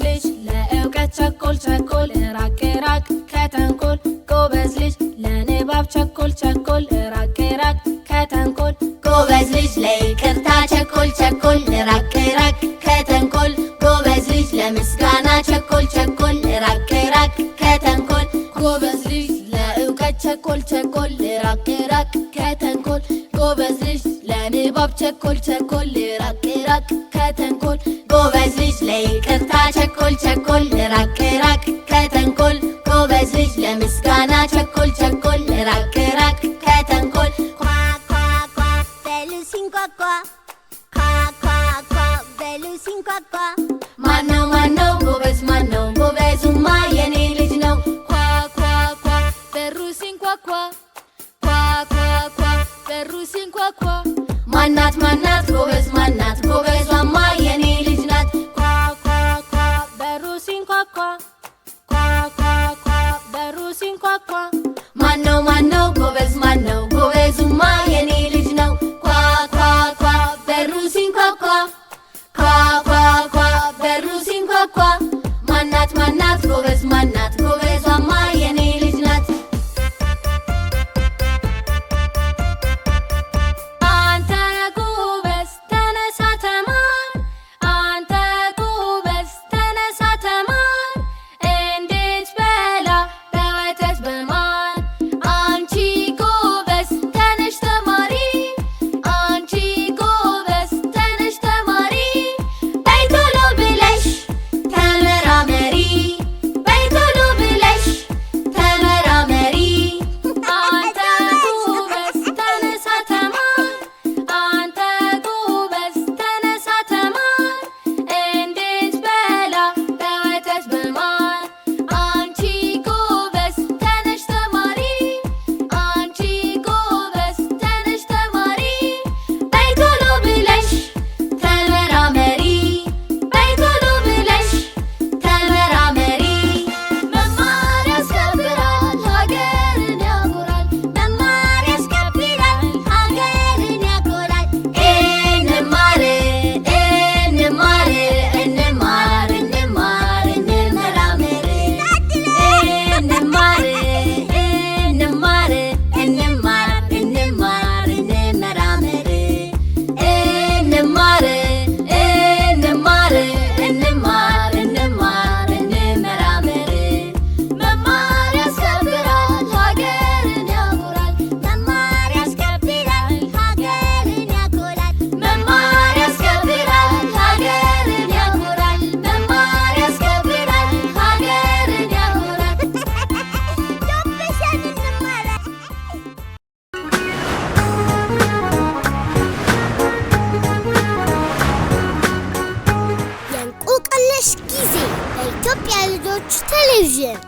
ልጅ ለእውቀት ቸኮል ቸኮል ራቅ ራቅ ከተንኮል ጎበዝ ልጅ ለንባብ ቸኮል ቸኮል ራቅ ራቅ ከተንኮል ጎበዝ ልጅ ለይቅርታ ቸኮል ቸኮል ራቅ ራቅ ከተንኮል ጎበዝ ልጅ ለምስጋና ቸኮል ቸኮል ራቅ ራቅ ከተንኮል ጎበዝ ልጅ ለእውቀት ቸኮል ቸኮል ራቅ ራቅ ከተንኮል ጎበዝ ልጅ ለንባብ ቸኮል ቸኮል ራቅ ራቅ ከተንኮል ጎበዝ ልጅ ለይቅርታ ቸኮል ቸኮል ራቅ ራቅ ከተንኮል ጎበዝ ልጅ ለምስጋና ቸኮል ቸኮል ራቅ ራቅ ከተንኮል ኳ ኳ ኳ በሉ ሲንኳኳ ኳ ኳ ኳ በሉ ሲንኳኳ ማነው ጎበዝ ማነው ጎበዙማ የኔ ልጅ ነው ኳ ኳ ኳ በሩ ሲንኳኳ ኳ ኳ ኳ በሩ ሲንኳኳ ማናት ጎበዝ ማናት ጎበዟማ የኔ ልጅ ናት ኳ ኳ ኳ በሩ ሲንኳኳ ኳ ኳ ኳ በሩ ሲንኳኳ ማነው ጎበዝ ማነው ጎበዙማ የኔ ልጅ ነው ኳ ኳ ኳ በሩ ሲንኳኳ ኳ ኳ ኳ በሩ ሲንኳኳ ማናት ጎበዝ ማናት ጎበዟማ የኔ ልጅ ናት አንተ ጎበዝ ተነሳ ተማር አንተ ጎበዝ ተነሳ ተማር እንዴት በላ በወተት በማር አንቺ ጎበዝ ተነሽ ተማሪ አንቺ ጎበዝ ተነሽ ተማሪ በይ ቶሎ ብለሽ ተመራመሪ በይ ቶሎ ብለሽ ተመራመሪ አንተ ጎበዝ ተነሳ ተማር አንተ ጎበዝ ተነሳ ተማር እንዴት በላ በወተት በማር አንቺ ጎበዝ ተነሽ ተማሪ አንቺ ጎበዝ ተነሽ ተማሪ በይ ቶሎ ብለሽ ተመራመሪ በይ ቶሎ ብለሽ ተመራመሪ መማር ያስከብራል ሀገርን ያኮራል መማር ያስከብራል ሀገርን ያኮራል እንማር እንማር እንማር እንማር እንመራመር እንማር እንማር እንማር እንማር እንመራመር እንማር እንማር እንማር እንማር እንመራመር መማር ያስከብራል ሀገርን ያኮራል መማር ያስከብራል ሀገርን ያኮራል መማር ያስከብራል ሀገርን ያኮራል መማር ያስከብራል ሀገርን ያኮራል ዶብሸን እንማር የእንቆቅልሽ ጊዜ በኢትዮጵያ ልጆች ቴሌቪዥን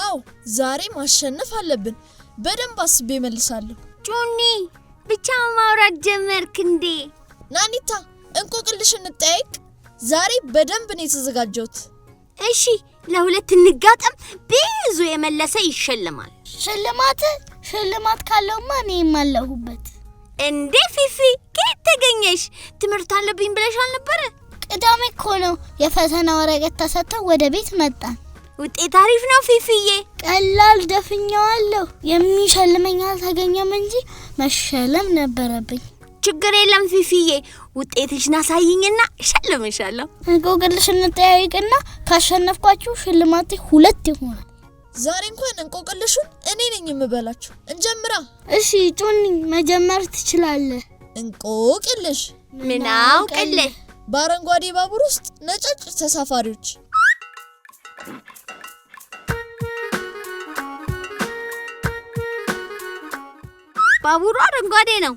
አው ዛሬ ማሸነፍ አለብን በደንብ አስቤ መልሳለሁ ጆኒ ብቻ ማውራት ጀመርክ እንዴ ናኒታ እንቆቅልሽ እንጠያይቅ ዛሬ በደንብ ነው የተዘጋጀሁት እሺ ለሁለት እንጋጠም ብዙ የመለሰ ይሸልማል ሽልማት ካለውማ እኔም አለሁበት እንዴ ፊፊ ከየት ተገኘሽ ትምህርት አለብኝ ብለሽ አልነበረ ቅዳሜ እኮ ነው የፈተና ወረቀት ተሰጥቶ ወደ ቤት መጣን ውጤት አሪፍ ነው ፊፊዬ ቀላል ደፍኛለሁ የሚሸልመኝ አልተገኘም እንጂ መሸለም ነበረብኝ ችግር የለም ፊፊዬ ውጤትሽን አሳይኝና እሸልምሻለሁ እንቆቅልሽ እንጠያይቅና ካሸነፍኳችሁ ሽልማቴ 2 ይሆናል ዛሬ እንኳን እንቆቅልሹን እኔ ነኝ የምበላችሁ እንጀምራ እሺ ጆኒ መጀመር ትችላለህ እንቆቅልሽ ምን አውቅልህ በአረንጓዴ ባቡር ውስጥ ነጫጭ ተሳፋሪዎች ባቡሩ አረንጓዴ ነው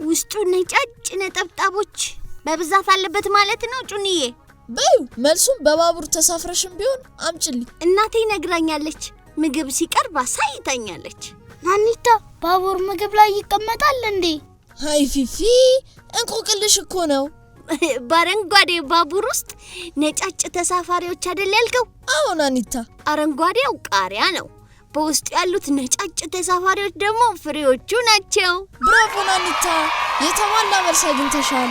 ውስጡ ነጫጭ ነጠብጣቦች በብዛት አለበት ማለት ነው ጩንዬ በዩ መልሱም በባቡር ተሳፍረሽም ቢሆን አምጪልኝ እናቴ ነግራኛለች ምግብ ሲቀርብ አሳይታኛለች ናኒታ ባቡር ምግብ ላይ ይቀመጣል እንዴ? ሃይ ፊፊ እንቆቅልሽ እኮ ነው። በአረንጓዴ ባቡር ውስጥ ነጫጭ ተሳፋሪዎች አይደል ያልከው? አዎ ናኒታ። አረንጓዴው ቃሪያ ነው። በውስጥ ያሉት ነጫጭ ተሳፋሪዎች ደግሞ ፍሬዎቹ ናቸው። ብራቮ ናኒታ፣ የተሟላ መልስ አግኝተሻል።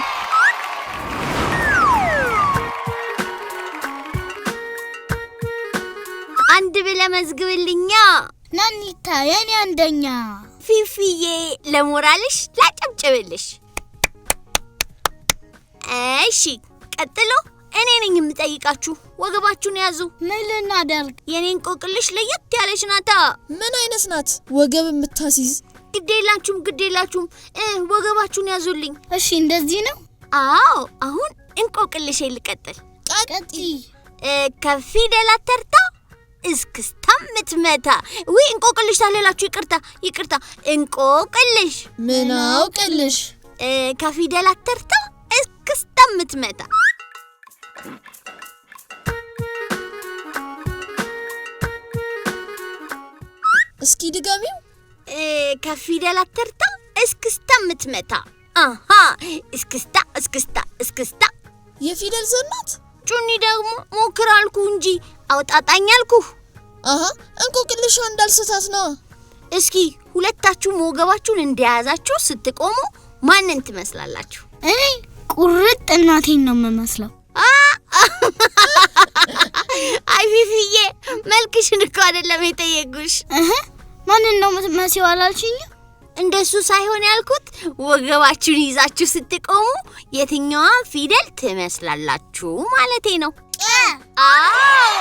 አንድ ብለህ መዝግብልኛ። ናኒታ የኔ አንደኛ። ፊፊዬ ለሞራልሽ ላጨብጭብልሽ። እሺ ቀጥሎ እኔ ነኝ የምጠይቃችሁ። ወገባችሁን ያዙ። ምን ልናደርግ? የኔን እንቆቅልሽ ለየት ያለች ናታ። ምን አይነት ናት? ወገብ የምታስይዝ? ግዴላችሁም ወገባችሁን ያዙልኝ። እሺ እንደዚህ ነው? አዎ አሁን እንቆቅልሽ ልቀጥል። ቀጥይ። ከፊደላት ተርታ እስክስታ ምትመታ። ወይ እንቆቅልሽ ታለላችሁ። ይቅርታ እንቆቅልሽ። ምን አውቅልሽ? ከፊደላት ተርታ እስክስታ ምትመታ። እስኪ ድገሚው። ከፊደላት ተርታ እስክስታ ምትመታ። አሃ እስክስታ። የፊደል ዘናት። ጩኒ ደግሞ ሞክር አልኩ እንጂ አውጣጣኝ አልኩ። አሃ እንቆቅልሽ እንዳልስታት ነው። እስኪ ሁለታችሁም ወገባችሁን እንደያዛችሁ ስትቆሙ ማንን ትመስላላችሁ? እኔ ቁርጥ እናቴን ነው የምመስለው። አይ ፊፊዬ መልክሽን እኮ አይደለም የጠየቁሽ። ማንን ነው የምትመስይው አላልሽኝ? እንደሱ ሳይሆን ያልኩት ወገባችሁን ይዛችሁ ስትቆሙ የትኛዋ ፊደል ትመስላላችሁ ማለቴ ነው። አዎ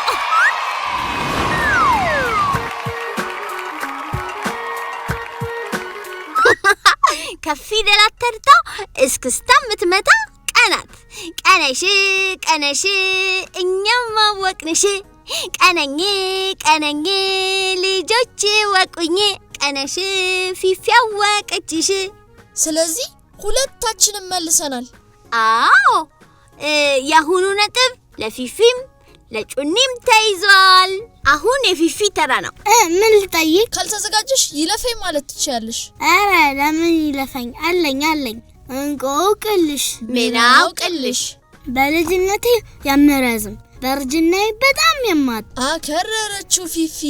ከፊደላት ተርታ እስክስታ ምትመታ ቀናት። ቀነሽ እኛም አወቅንሽ። ቀነኝ ልጆች ወቁኝ። ቀነሽ ፊፊ አወቀችሽ። ስለዚህ ሁለታችንም መልሰናል። አዎ የአሁኑ ነጥብ ለፊፊም ለጩኒም ተይዟል። አሁን የፊፊ ተራ ነው። ምን ልጠይቅ? ካልተዘጋጀሽ ይለፈኝ ማለት ትችያለሽ። አረ ለምን ይለፈኝ? አለኝ እንቆቅልሽ። ምን አውቅልሽ? በልጅነቴ የምረዝም በእርጅናዬ በጣም የማጥ። አከረረችው ፊፊ።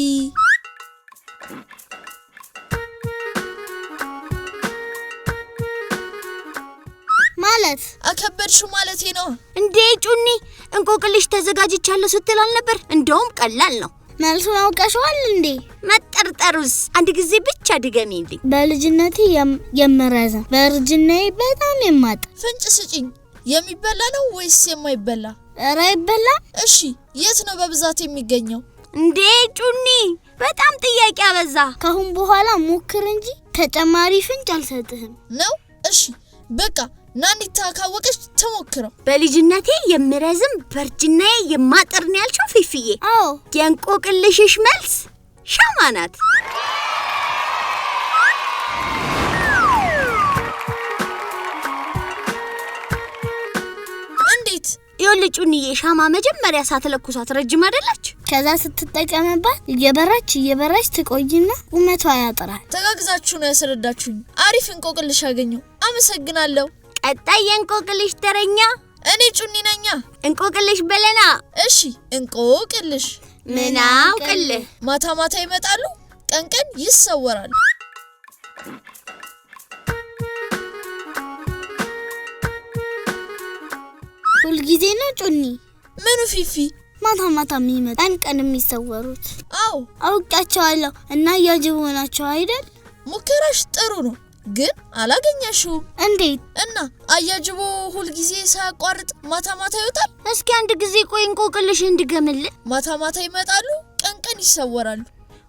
ማለት አከበድሽው ማለቴ ነው እንዴ? ጩኒ እንቆቅልሽ ተዘጋጅቻለሁ ስትል አልነበር? እንደውም ቀላል ነው። መልሱን አውቀሽዋል እንዴ? መጠርጠሩስ? አንድ ጊዜ ብቻ ድገሚልኝ። በልጅነቴ የምረዝም በእርጅናዬ በጣም የማጥ። ፍንጭ ስጪኝ። የሚበላ ነው ወይስ የማይበላ? ኧረ አይበላ። እሺ የት ነው በብዛት የሚገኘው? እንዴ ጩኒ በጣም ጥያቄ አበዛ። ካሁን በኋላ ሞክር እንጂ ተጨማሪ ፍንጭ አልሰጥህም ነው? እሺ በቃ ናኒታ ካወቀች ተሞክረው። በልጅነቴ የምረዝም በእርጅናዬ የማጠር ነው ያልሽው ፊፊዬ? አዎ። የእንቆቅልሽሽ መልስ ሻማ ናት። እንዴት? ይኸውልህ ጩኒዬ ሻማ መጀመሪያ ሳትለኩሳት ረጅም አይደለች? ከዛ ስትጠቀምባት እየበራች ትቆይና ቁመቷ ያጥራል። ተጋግዛችሁ ነው ያስረዳችሁኝ። አሪፍ እንቆቅልሽ አገኘው። አመሰግናለሁ። ቀጣይ የእንቆቅልሽ ተረኛ እኔ ጩኒ ነኛ። እንቆቅልሽ በለና። እሺ እንቆቅልሽ። ምን አውቅልህ? ማታ ማታ ይመጣሉ፣ ቀን ቀን ይሰወራሉ። ሁልጊዜ ነው ጩኒ? ምኑ ፊፊ? ማታ ማታ የሚመጣ ቀን የሚሰወሩት። አዎ አውቃቸዋለሁ። እና ያጅቡ ናቸው አይደል? ሙከራሽ ጥሩ ነው ግን አላገኘሽውም። እንዴት? እና አያጅቦ ሁልጊዜ ሳያቋርጥ ማታ ማታ ይወጣል? እስኪ አንድ ጊዜ ቆይ እንቆቅልሽ እንድገምልህ። ማታ ማታ ይመጣሉ፣ ቀን ቀን ይሰወራሉ።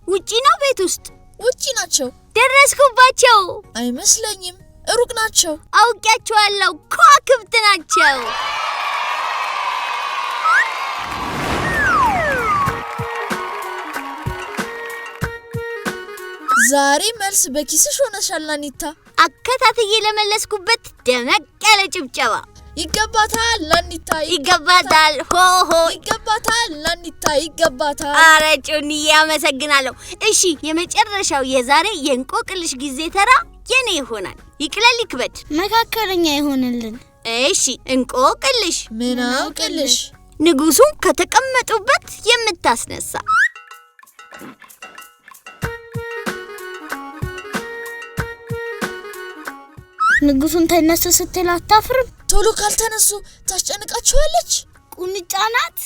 ውጪ ነው ቤት ውስጥ? ውጪ ናቸው። ደረስኩባቸው። አይመስለኝም፣ ሩቅ ናቸው። አውቂያቸዋለሁ፣ ከዋክብት ናቸው። ዛሬ መልስ በኪስሽ ሆነሻል ናኒታ። አከታትዬ ለመለስኩበት ደመቅ ያለ ጭብጨባ። ይገባታል ናኒታ፣ ይገባታል። ሆሆ ይገባታል ናኒታ፣ ይገባታል። አረ ጩኒዬ አመሰግናለሁ። እሺ የመጨረሻው የዛሬ የእንቆቅልሽ ጊዜ ተራ የኔ ይሆናል። ይቅለል ይክበድ፣ መካከለኛ ይሆንልን። እሺ እንቆቅልሽ ምን አውቅልሽ ንጉሱን ከተቀመጡበት የምታስነሳ ንጉሱን ተነሱ ስትል አታፍርም? ቶሎ ካልተነሱ ታስጨንቃቸዋለች። ቁንጫ ናት።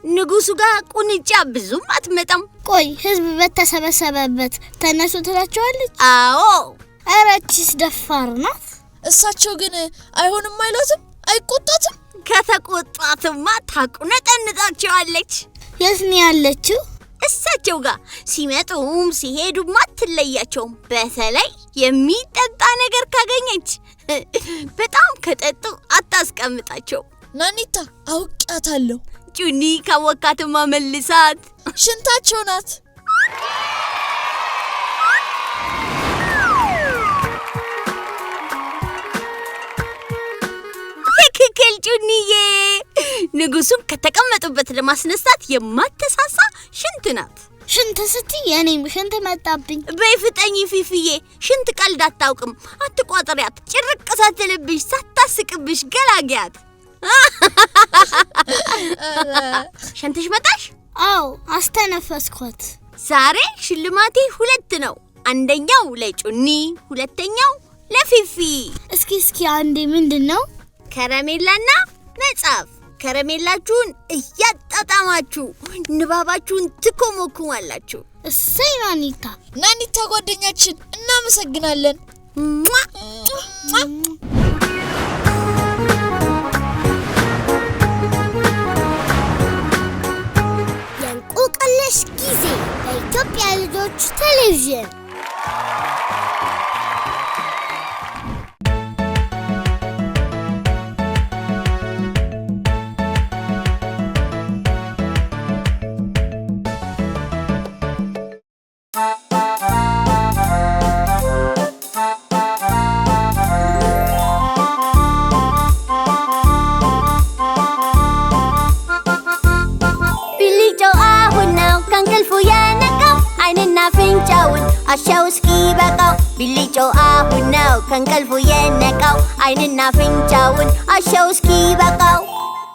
ንጉሱ ጋር ቁንጫ ብዙም አትመጣም። ቆይ ህዝብ በተሰበሰበበት ተነሱ ትላቸዋለች? አዎ። አራቺስ ደፋር ናት። እሳቸው ግን አይሆንም አይሏትም? አይቆጣትም? ከተቆጣትማ ታቁነጠንጣቸዋለች። የት ነው ያለችው? እሳቸው ጋር ሲመጡም ሲሄዱም አትለያቸውም። በተለይ የሚጠጣ ነገር ካገኘች በጣም ከጠጡ አታስቀምጣቸው። ናኒታ አውቃታለሁ። ጩኒ ካወካትማ መልሳት። ሽንታቸው ናት። ትክክል ጩኒዬ። ንጉሱን ከተቀመጡበት ለማስነሳት የማትሳሳ ሽንት ናት። ሽንት ስትይ የኔም ሽንት መጣብኝ። በይፍጠኝ ፊፊዬ፣ ሽንት ቀልድ አታውቅም። አትቋጥሪያት። ጭርቅ ሳትልብሽ ሳታስቅብሽ ገላጊያት። ሽንትሽ መጣሽ? አዎ አስተነፈስኳት። ዛሬ ሽልማቴ 2 ነው። አንደኛው ለጩኒ፣ ሁለተኛው ለፊፊ። እስኪ አንዴ ምንድነው? ከረሜላና መጽሐፍ። ከረሜላችሁን እያጣጣማችሁ ንባባችሁን ትኮመኩማላችሁ። እሰይ ናኒታ ጓደኛችን እናመሰግናለን። የእንቆቅልሽ ጊዜ በኢትዮጵያ ልጆች ቴሌቪዥን። አሻው እስኪ በቃው ቢልጮ አሁን ነው ከእንቅልፉ የነቃው። አይንና ፍንጫውን አሻው እስኪ በቃው።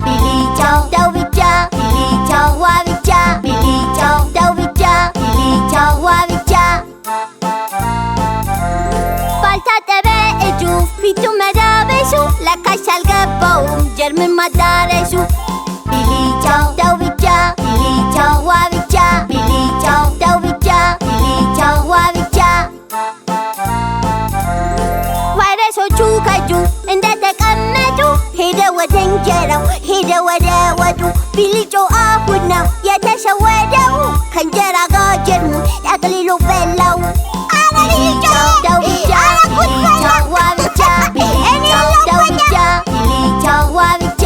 ቢልጮው ተው ብቻ ቢልጮው ዋ ብቻ ቢልጮው ተው ብቻ ቢልጮው ዋ ብቻ። ባልታጠበ እጁ ፊቱ መዳበሱ ለካሽ አልገባውም ጀርምን ማዳረሱ። ቢልጮው ተው ብቻ ቢልጮው ዋ ብቻ ቢልጮው ተው ብቻ ቢልጮው ዋ ብቻ። ቫይረሶቹ ከእጁ እንደተቀመጡ ሄደ ወደ እንጀራው ሄደ ወደ ወጡ። ቢልጮ አሁን ነው የተሸወደው ከእንጀራ ጋር ጀርሙ ጠቅልሎ በላው። ቢልጮው ተው ብቻ ቢልጮው ዋ ብቻ ቢልጮው ተው ብቻ ቢልጮው ዋ ብቻ።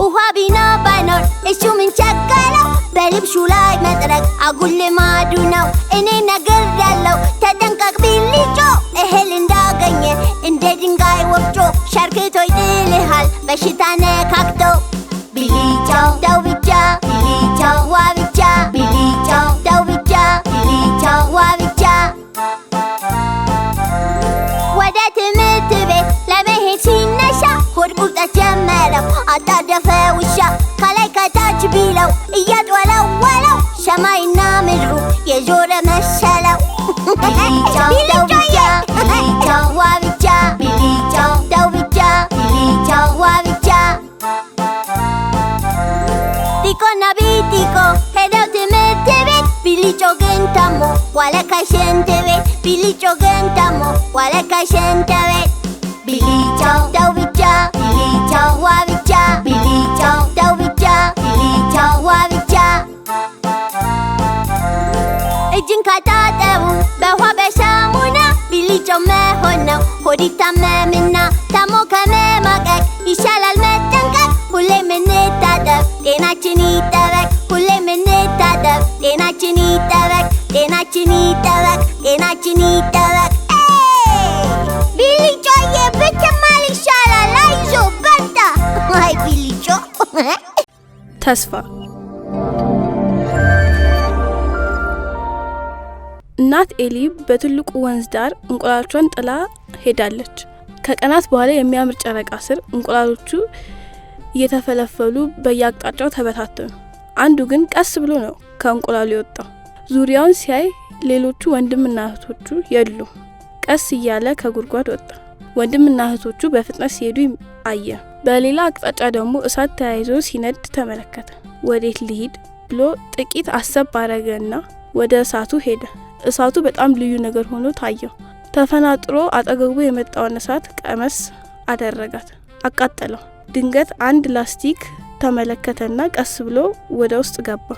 ውሃ ቢና ባይኖር እሱ ምን ቸገረው? በልብሱ ላይ መጥረግ አጉል ልማዱ ነው። እኔ ነገር ያለው ተጠንቀቅ ቢልጮ እህል እንዳገኘ እንደ ድንጋይ ወፍጮ ሸርክቶ ይጥልሃል በሽታ ነካክቶ። ቢልጮው ተው ብቻ ቢልጮው ዋ ብቻ ቢልጮው ተው ብቻ ቢልጮው ዋ ብቻ። ወደ ትምህርት ቤት ለመሄድ ሲነሳ ሆድ ቁርጠት ጀመረው አጣደፈ ውሻ። ከላይ ከታች ቢለው እያጥወለወለው ሰማይና ምድሩ የዞረ መሰለው። ቢልጮው ተው ብቻ ቢልጮው ዋ ብቻ ቢልጮው ተው ብቻ ቢልጮው ዋ ብቻ። ቲቆና ቢቲቆ ሄደው ትምህርት ቤት ቢልጮ ግን ታሞ ዋለ ከሽንት ቤት ቢልጮ ግን ታሞ ዋለ ከሽንት ቤት። ቢልጮው ተው ብቻ ቢልጮው ዋ ብቻ ቢልጮው ተው ብቻ ቢልጮው ዋ ብቻ። እጅን ካታጠቡ በውሃ በሳሙና ቢልጮ መሆን ነው ሆድ ይታመምና። ታሞ ከመማቀቅ ይሻላል መጠንቀቅ። ሁሌም እንታጠብ ጤናችን ይጠበቅ ሁሌም እንታጠብ ጤናችን ይጠበቅ ጤናችን ይጠበቅ ጤናችን ይጠበቅ። ቢልጮዬ ብትማር ይሻላል አይዞ በርታ። አይ ቢልጮ ተስፋ። እናት ኤሊ በትልቁ ወንዝ ዳር እንቁላሎቿን ጥላ ሄዳለች። ከቀናት በኋላ የሚያምር ጨረቃ ስር እንቁላሎቹ እየተፈለፈሉ በየአቅጣጫው ተበታተኑ። አንዱ ግን ቀስ ብሎ ነው ከእንቁላሉ የወጣው። ዙሪያውን ሲያይ ሌሎቹ ወንድምና እህቶቹ የሉም። ቀስ እያለ ከጉድጓድ ወጣ። ወንድምና እህቶቹ በፍጥነት ሲሄዱ አየ። በሌላ አቅጣጫ ደግሞ እሳት ተያይዞ ሲነድ ተመለከተ። ወዴት ሊሄድ ብሎ ጥቂት አሰብ አረገና ወደ እሳቱ ሄደ። እሳቱ በጣም ልዩ ነገር ሆኖ ታየው። ተፈናጥሮ አጠገቡ የመጣውን እሳት ቀመስ አደረጋት፣ አቃጠለው። ድንገት አንድ ላስቲክ ተመለከተና ቀስ ብሎ ወደ ውስጥ ገባ።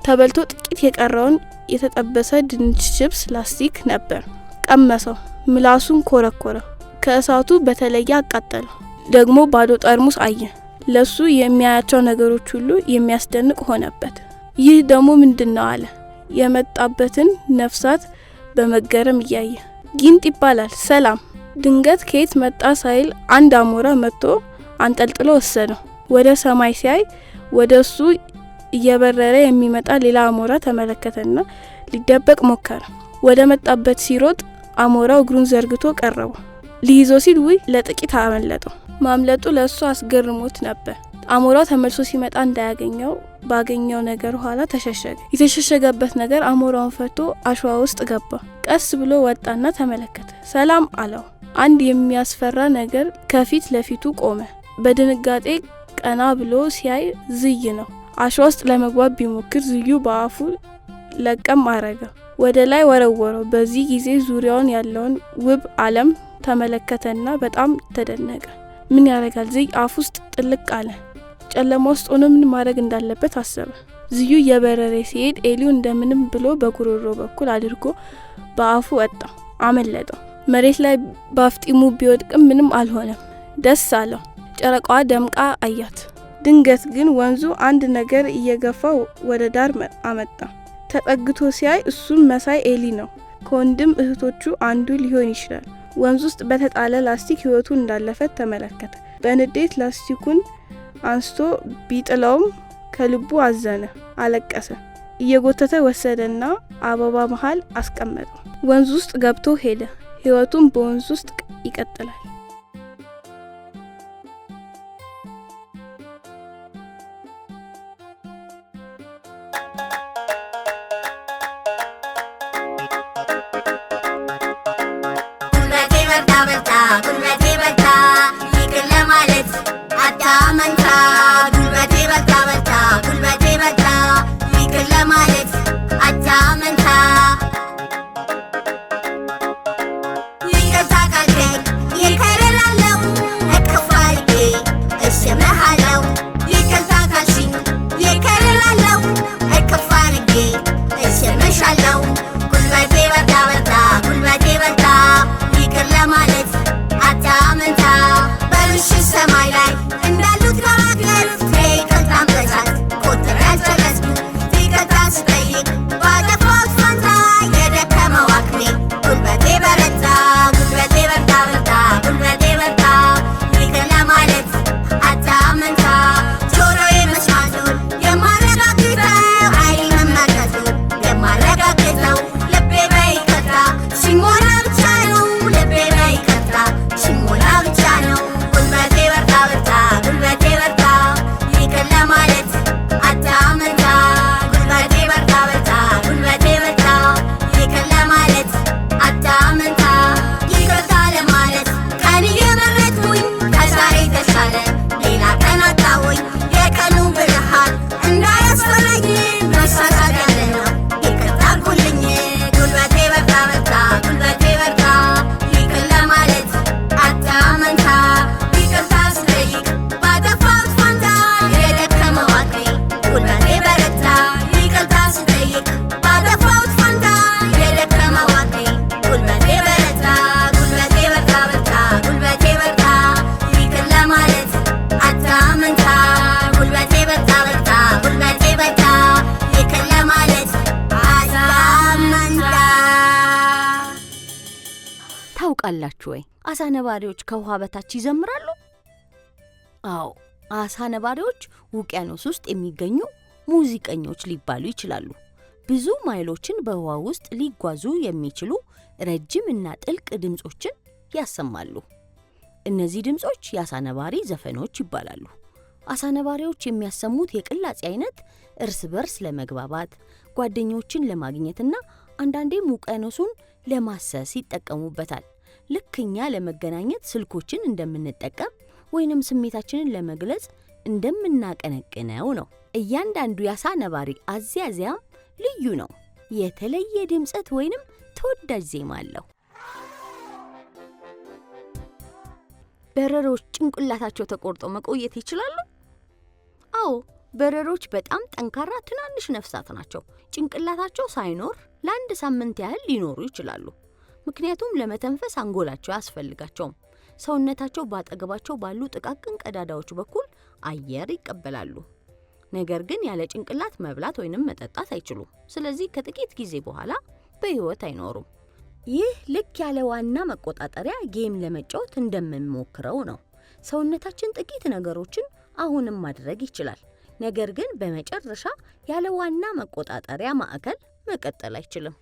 ተበልቶ ጥቂት የቀረውን የተጠበሰ ድንች ቺፕስ ላስቲክ ነበር። ቀመሰው፣ ምላሱን ኮረኮረ። ከእሳቱ በተለየ አቃጠለው። ደግሞ ባዶ ጠርሙስ አየ። ለሱ የሚያያቸው ነገሮች ሁሉ የሚያስደንቅ ሆነበት። ይህ ደግሞ ምንድነው አለ። የመጣበትን ነፍሳት በመገረም እያየ። ጊንጥ ይባላል። ሰላም። ድንገት ከየት መጣ ሳይል አንድ አሞራ መጥቶ አንጠልጥሎ ወሰደው። ወደ ሰማይ ሲያይ ወደሱ እየበረረ የሚመጣ ሌላ አሞራ ተመለከተና ሊደበቅ ሞከረ። ወደ መጣበት ሲሮጥ አሞራው እግሩን ዘርግቶ ቀረበው። ሊይዞ ሲል ለጥቂት አመለጠው። ማምለጡ ለሱ አስገርሞት ነበር። አሞራው ተመልሶ ሲመጣ እንዳያገኘው ባገኘው ነገር ኋላ ተሸሸገ። የተሸሸገበት ነገር አሞራውን ፈቶ አሸዋ ውስጥ ገባ። ቀስ ብሎ ወጣና ተመለከተ። ሰላም አለው። አንድ የሚያስፈራ ነገር ከፊት ለፊቱ ቆመ። በድንጋጤ ቀና ብሎ ሲያይ ዝይ ነው። አሸዋ ውስጥ ለመግባት ቢሞክር ዝዩ በአፉ ለቀም አረገ፣ ወደ ላይ ወረወረው። በዚህ ጊዜ ዙሪያውን ያለውን ውብ ዓለም ተመለከተና በጣም ተደነቀ። ምን ያረጋል? ዝይ አፍ ውስጥ ጥልቅ አለ። ጨለማ ውስጥ ሆኖ ምን ማድረግ እንዳለበት አሰበ። ዝዩ የበረረ ሲሄድ ኤሊው እንደምንም ብሎ በጉሮሮ በኩል አድርጎ በአፉ ወጣ፣ አመለጠው። መሬት ላይ ባፍጢሙ ቢወድቅም ምንም አልሆነም። ደስ አለው። ጨረቃዋ ደምቃ አያት። ድንገት ግን ወንዙ አንድ ነገር እየገፋ ወደ ዳር አመጣ። ተጠግቶ ሲያይ እሱን መሳይ ኤሊ ነው። ከወንድም እህቶቹ አንዱ ሊሆን ይችላል። ወንዙ ውስጥ በተጣለ ላስቲክ ህይወቱ እንዳለፈ ተመለከተ። በንዴት ላስቲኩን አንስቶ ቢጥለውም ከልቡ አዘነ፣ አለቀሰ። እየጎተተ ወሰደና አበባ መሃል አስቀመጠው። ወንዙ ውስጥ ገብቶ ሄደ። ህይወቱም በወንዙ ውስጥ ይቀጥላል። ታውቃላችሁ ወይ? አሳ ነባሪዎች ከውሃ በታች ይዘምራሉ? አዎ፣ አሳ ነባሪዎች ውቅያኖስ ውስጥ የሚገኙ ሙዚቀኞች ሊባሉ ይችላሉ። ብዙ ማይሎችን በውሃ ውስጥ ሊጓዙ የሚችሉ ረጅም እና ጥልቅ ድምጾችን ያሰማሉ። እነዚህ ድምጾች የአሳነባሪ ዘፈኖች ይባላሉ። አሳነባሪዎች የሚያሰሙት የቅላጼ አይነት እርስ በርስ ለመግባባት፣ ጓደኞችን ለማግኘትና አንዳንዴም ውቅያኖሱን ለማሰስ ይጠቀሙበታል። ልክኛ ለመገናኘት ስልኮችን እንደምንጠቀም ወይንም ስሜታችንን ለመግለጽ እንደምናቀነቅነው ነው። እያንዳንዱ የአሳነባሪ አዝያዚያም ልዩ ነው። የተለየ ድምጸት ወይንም ተወዳጅ ዜማ አለው። በረሮች ጭንቅላታቸው ተቆርጦ መቆየት ይችላሉ? አዎ፣ በረሮች በጣም ጠንካራ ትናንሽ ነፍሳት ናቸው። ጭንቅላታቸው ሳይኖር ለአንድ ሳምንት ያህል ሊኖሩ ይችላሉ። ምክንያቱም ለመተንፈስ አንጎላቸው ያስፈልጋቸውም። ሰውነታቸው ባጠገባቸው ባሉ ጥቃቅን ቀዳዳዎች በኩል አየር ይቀበላሉ። ነገር ግን ያለ ጭንቅላት መብላት ወይንም መጠጣት አይችሉም። ስለዚህ ከጥቂት ጊዜ በኋላ በህይወት አይኖሩም። ይህ ልክ ያለ ዋና መቆጣጠሪያ ጌም ለመጫወት እንደምንሞክረው ነው። ሰውነታችን ጥቂት ነገሮችን አሁንም ማድረግ ይችላል። ነገር ግን በመጨረሻ ያለ ዋና መቆጣጠሪያ ማዕከል መቀጠል አይችልም።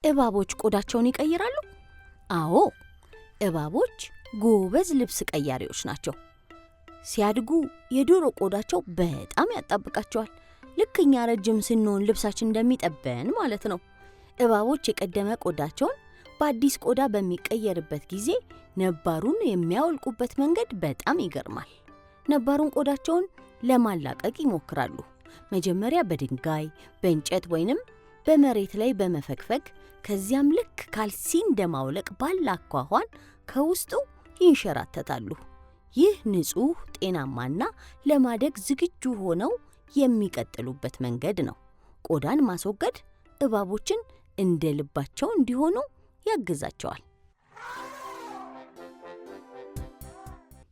እባቦች ቆዳቸውን ይቀይራሉ? አዎ፣ እባቦች ጎበዝ ልብስ ቀያሪዎች ናቸው። ሲያድጉ የዶሮ ቆዳቸው በጣም ያጣብቃቸዋል። ልክኛ ረጅም ስንሆን ልብሳችን እንደሚጠበን ማለት ነው። እባቦች የቀደመ ቆዳቸውን በአዲስ ቆዳ በሚቀየርበት ጊዜ ነባሩን የሚያወልቁበት መንገድ በጣም ይገርማል። ነባሩን ቆዳቸውን ለማላቀቅ ይሞክራሉ። መጀመሪያ በድንጋይ፣ በእንጨት ወይንም በመሬት ላይ በመፈግፈግ ከዚያም ልክ ካልሲ እንደማውለቅ ባለ አኳኋን ከውስጡ ይንሸራተታሉ። ይህ ንጹህ፣ ጤናማና ለማደግ ዝግጁ ሆነው የሚቀጥሉበት መንገድ ነው። ቆዳን ማስወገድ እባቦችን እንደ ልባቸው እንዲሆኑ ያግዛቸዋል።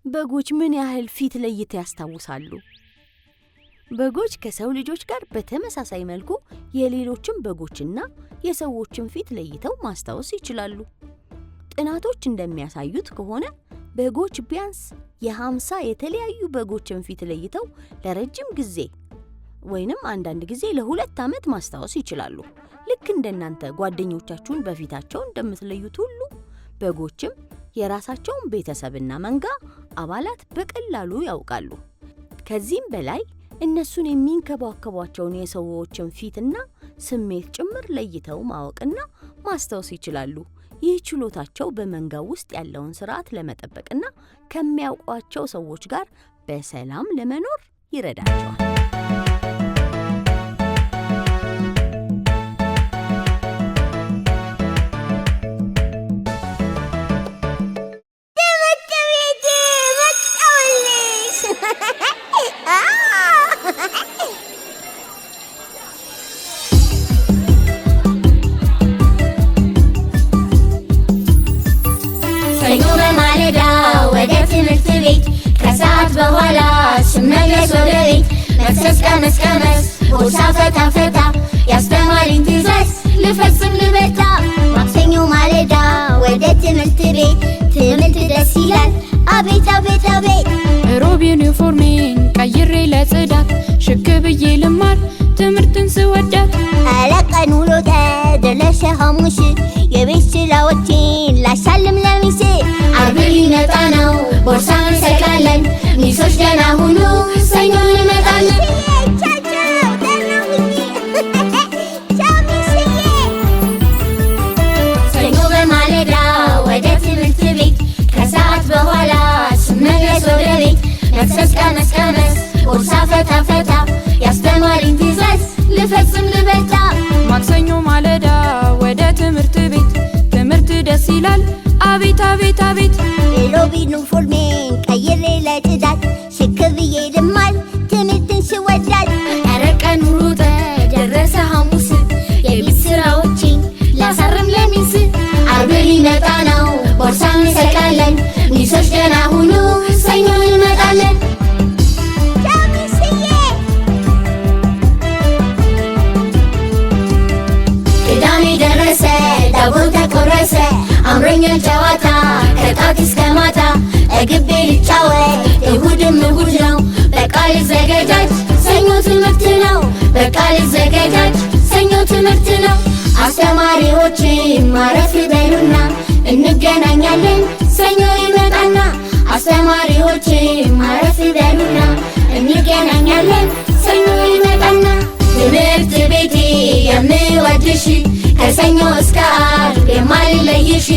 በጎች ምን ያህል ፊት ለይተው ያስታውሳሉ? በጎች ከሰው ልጆች ጋር በተመሳሳይ መልኩ የሌሎችን በጎችና የሰዎችን ፊት ለይተው ማስታወስ ይችላሉ። ጥናቶች እንደሚያሳዩት ከሆነ በጎች ቢያንስ የ50 የተለያዩ በጎችን ፊት ለይተው ለረጅም ጊዜ ወይንም አንዳንድ ጊዜ ለ2 ዓመት ማስታወስ ይችላሉ። ልክ እንደናንተ ጓደኞቻችሁን በፊታቸው እንደምትለዩት ሁሉ በጎችም የራሳቸውን ቤተሰብና መንጋ አባላት በቀላሉ ያውቃሉ። ከዚህም በላይ እነሱን የሚንከባከቧቸውን የሰዎችን ፊትና ስሜት ጭምር ለይተው ማወቅና ማስታወስ ይችላሉ። ይህ ችሎታቸው በመንጋው ውስጥ ያለውን ስርዓት ለመጠበቅና ከሚያውቋቸው ሰዎች ጋር በሰላም ለመኖር ይረዳቸዋል። ሰኞ በማለዳ ወደ ትምህርት ቤት ከሰዓት በኋላ ስመለስ ወደ ቤት መክሰስ ቀመስ ቦርሳ ፈታ ያስተማሪን ትዕዛዝ ልፈጽም ልበታ። ማክሰኞ ማለዳ ወደ ትምህርት ቤት ትምህርት ደስ ይላል አቤት አቤት አቤት። ሮብ ዩኒፎርሜን ቀይሬ ለጽዳት ሽክ ብዬ ልማር ትምህርትን ስወዳት። አለቀን ውሎ ተደረሰ ሐሙስ የቤት ስራዎቼን ላሳልም ለሚስ። አርብ ሊመጣ ነው ቦርሳ እንሰቅላለን ሚሶች ደህና ሁኑ ሰኞ እንመጣለን። ሰኞ በማለዳ ወደ ትምህርት ቤት ከሰዓት በኋላ ስመለስ ወደ ቤት መክሰስ ቀመስ ቦርሳ ፈታ ያስተማሪን ትዕዛዝ ልፈጽም ልበታ። ማክሰኞ ማለዳ ወደ ትምህርት ቤት ትምህርት ደስ ይላል አቤት አቤት አቤት። ሮብ ዩኒፎርሜን ቀይሬ ለጽዳት ሽክ ብዬ ልማር ትምህርትን ስወዳት። ኧረ ቀኑ ሮጠ ደረሰ ሐሙስ የቤት ስራዎቼን ላሳርም ለሚስ። አርብ ሊመጣ ነው ቦርሳ እንሰቅላለን ሚሶች ደህና ሁኑ ሰኞ እንመጣለን። ቅዳሜ ደረሰ ዳቦ ተቆረሰ አምሮኛል ጨዋታ ከጧት እስከ ማታ። እግቤ ልጫወት እሁድም እሁድ ነው በቃ ልዘገጃጅ ሰኞ ትምህርት ነው በቃ ልዘገጃጅ ሰኞ ትምህርት ነው። አስተማሪዎች ማረፍ በሉና እንገናኛለን ሰኞ ይመጣና። አስተማሪዎች ማረፍ በሉና እንገናኛለን ሰኞ ይመጣና። ትምህርት ቤቴ የምወድሽ ከሰኞ እስከ ዓርብ የማልለይሽ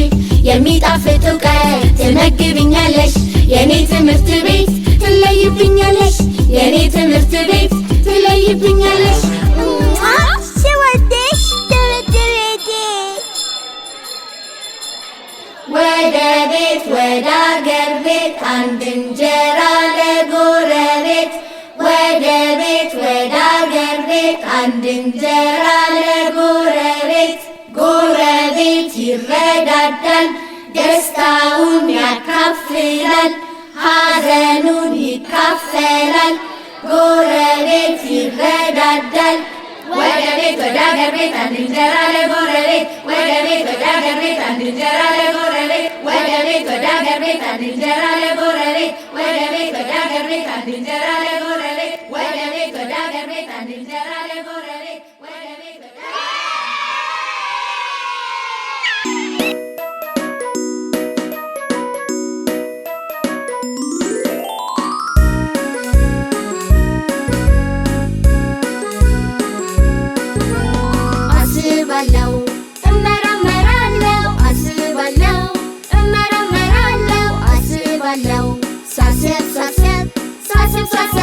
የሚጣፍጥ እውቀት ትመግብኛለሽ የኔ ትምህርት ቤት ትለይብኛለሽ የኔ ትምህርት ቤት ትለይብኛለሽ። ስወድሽ ትምህርት ቤቴ። ወደ ቤት ወደ አገር ቤት አንድ እንጀራ ለጎረቤት ወደ ቤት ወደ አገር ቤት አንድ እንጀራ ለጎረቤት። ጎረቤት ይረዳዳል ደስታውን ያካፍላል ሐዘኑን ይካፈላል። ጎረቤት ይረዳዳል ወደ ቤት ወደ አገር ቤት አንድ እንጀራ ለጎረቤት ወደ ቤት ወደ አገር ቤት አንድ እንጀራ ለጎረቤት ወደ ቤት ወደ አገር ቤት አንድ እንጀራ ለጎረቤት ወደ ቤት ወደ አገር ቤት አንድ እንጀራ ለጎረቤት ወደ ቤት ወደ አገር ቤት አንድ እንጀራ ለጎረቤት ወደ ቤት ወደ አስባለሁ እመራመራለሁ አስባለሁ እመራመራለሁ አስባለሁ ሳስብ ሳስብ ሳስብ ሳስብ